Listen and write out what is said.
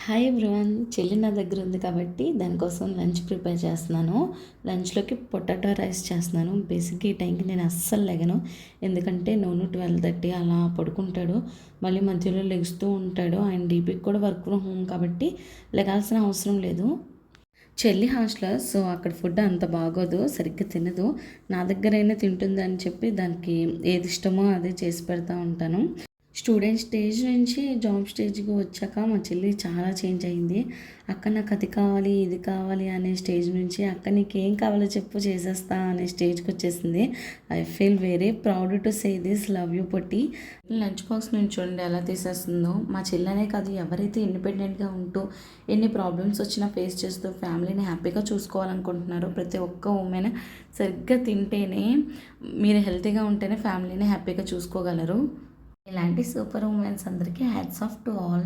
Hi everyone. చెల్లి నా దగ్గర ఉంది కాబట్టి దానికోసం లంచ్ ప్రిపేర్ చేస్తున్నాను. లంచ్లోకి పొటాటో రైస్ చేస్తున్నాను. బేసిక్గా ఈ టైంకి నేను అస్సలు లెగను, ఎందుకంటే నోను 12:30 అలా పడుకుంటాడు. మళ్ళీ మధ్యలో లెగుస్తూ ఉంటాడు. ఆయన డీపీకి కూడా వర్క్ ఫ్రమ్ హోమ్ కాబట్టి లెగాల్సిన అవసరం లేదు. చెల్లి హాస్టలర్, సో అక్కడ ఫుడ్ అంత బాగోదు, సరిగ్గా తినదు. నా దగ్గరైనా తింటుందని చెప్పి దానికి ఏది ఇష్టమో అదే చేసి పెడతా ఉంటాను. స్టూడెంట్ స్టేజ్ నుంచి జాబ్ స్టేజ్కి వచ్చాక మా చెల్లి చాలా చేంజ్ అయింది. అక్క నాకు అది కావాలి ఇది కావాలి అనే స్టేజ్ నుంచి అక్క నీకు ఏం కావాలో చెప్పు చేసేస్తా అనే స్టేజ్కి వచ్చేసింది. I feel very proud to say this. Love you Potti. Lunch box నుంచి చూడండి ఎలా తీసేస్తుందో. మా చెల్లెనే కాదు, ఎవరైతే ఇండిపెండెంట్గా ఉంటూ ఎన్ని ప్రాబ్లమ్స్ వచ్చినా ఫేస్ చేస్తూ ఫ్యామిలీని హ్యాపీగా చూసుకోవాలనుకుంటున్నారో ప్రతి ఒక్క ఉమెన్ సరిగ్గా తింటేనే, మీరు హెల్తీగా ఉంటేనే ఫ్యామిలీని హ్యాపీగా చూసుకోగలరు. ఇలాంటి సూపర్ ఉమెన్స్ అందరికీ హ్యాట్స్ ఆఫ్ టు ఆల్.